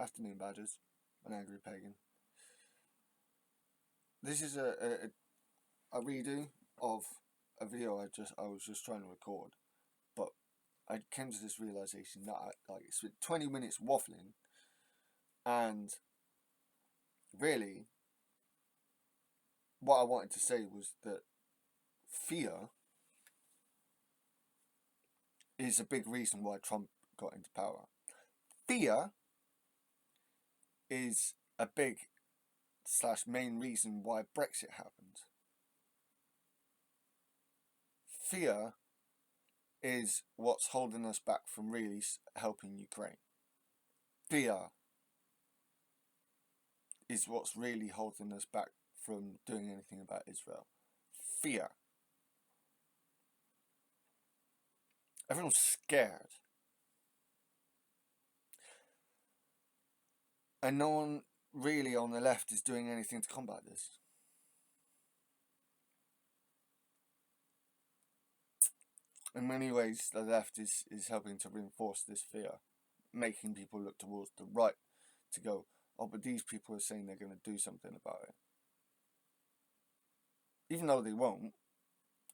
Afternoon Badgers, an angry pagan. This is a redo of a video I was just trying to record, but I came to this realization that it's 20 minutes waffling, and really, what I wanted to say was that fear is a big reason why Trump got into power. Fear is a big / main reason why Brexit happened. Fear is what's holding us back from really helping Ukraine. Fear is what's really holding us back from doing anything about Israel. Fear. Everyone's scared. And no one really on the left is doing anything to combat this. In many ways, the left is helping to reinforce this fear, making people look towards the right to go, oh, but these people are saying they're going to do something about it. Even though they won't,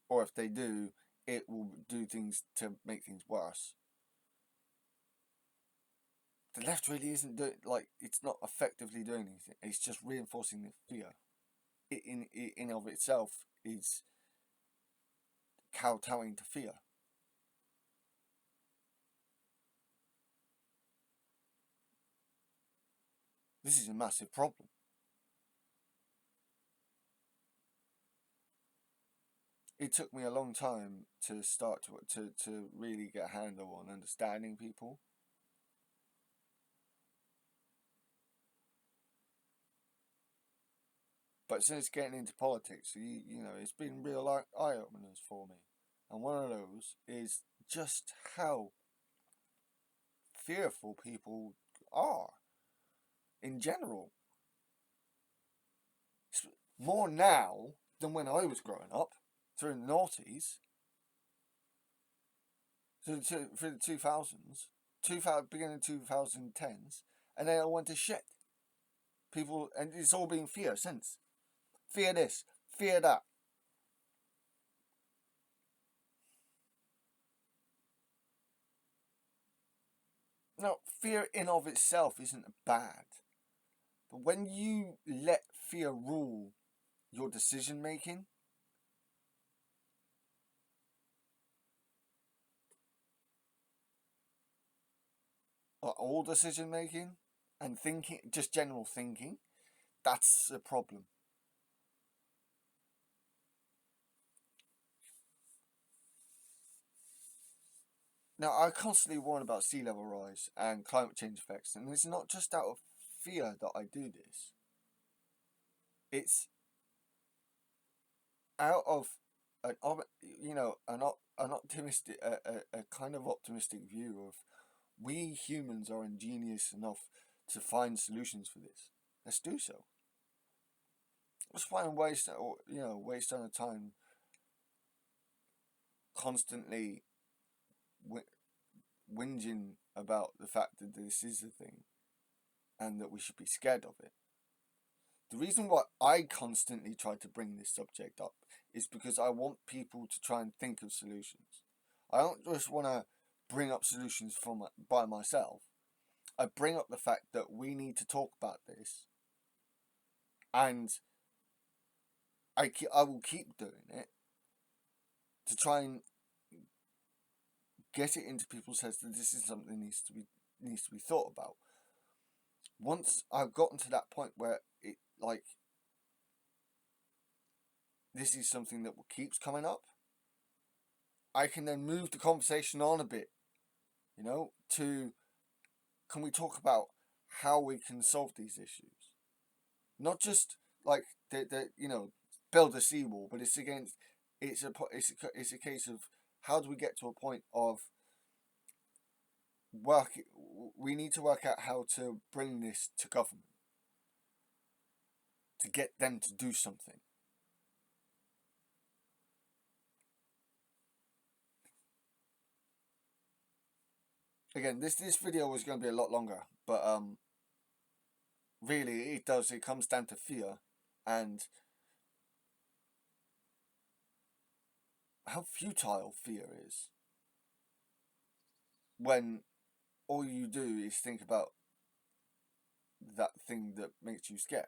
or if they do, it will do things to make things worse. The left really isn't doing, it's not effectively doing anything. It's just reinforcing the fear. It in of itself is kowtowing to fear. This is a massive problem. It took me a long time to start to really get a handle on understanding people. But since getting into politics, you know, it's been real eye-openers for me. And one of those is just how fearful people are in general. More now than when I was growing up, through the noughties, through the 2000s, beginning 2010s, and they all went to shit. People, and it's all been fear since. Fear this, fear that. Now, fear in of itself isn't bad. But when you let fear rule your decision making, or all decision making, and thinking, just general thinking, that's a problem. Now, I constantly warn about sea level rise and climate change effects, and it's not just out of fear that I do this. It's out of an optimistic, a kind of optimistic view of we humans are ingenious enough to find solutions for this. Let's do so. Let's find waste on the time constantly whinging about the fact that this is a thing and that we should be scared of it. The reason why I constantly try to bring this subject up is because I want people to try and think of solutions. I don't just want to bring up solutions by myself. I bring up the fact that we need to talk about this, and I will keep doing it to try and get it into people's heads that this is something that needs to be thought about. Once I've gotten to that point where it this is something that keeps coming up, I can then move the conversation on a bit, to can we talk about how we can solve these issues? Not just build a seawall, but it's a case of how do we get to a point of we need to work out how to bring this to government to get them to do something. Again, this video was going to be a lot longer, but really it does. It comes down to fear and how futile fear is when all you do is think about that thing that makes you scared.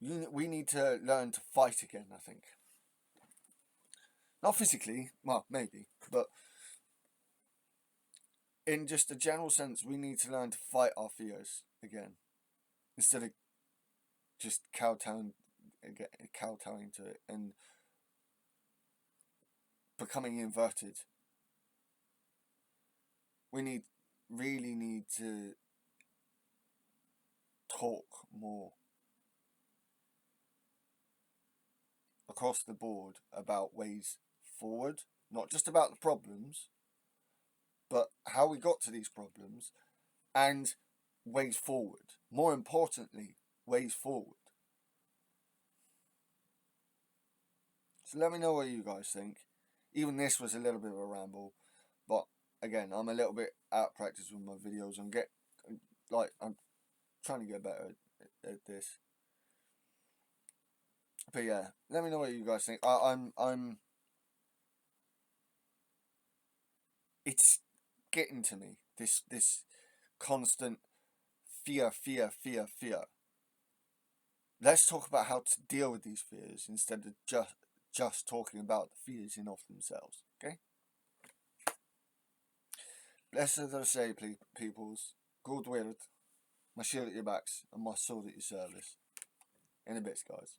We need to learn to fight again, I think. Not physically, well, maybe, but in just a general sense, we need to learn to fight our fears again instead of just kowtowing to it and becoming inverted. We really need to talk more across the board about ways forward, not just about the problems, but how we got to these problems and ways forward. More importantly, ways forward. So let me know what you guys think. Even this was a little bit of a ramble, but again, I'm a little bit out of practice with my videos and I'm trying to get better at this. But yeah, let me know what you guys think. I'm it's getting to me. This constant fear. Let's talk about how to deal with these fears instead of just talking about the fears in of themselves. Okay? Blessed are the say, peoples, good word, my shield at your backs, and my sword at your service. In a bit, guys.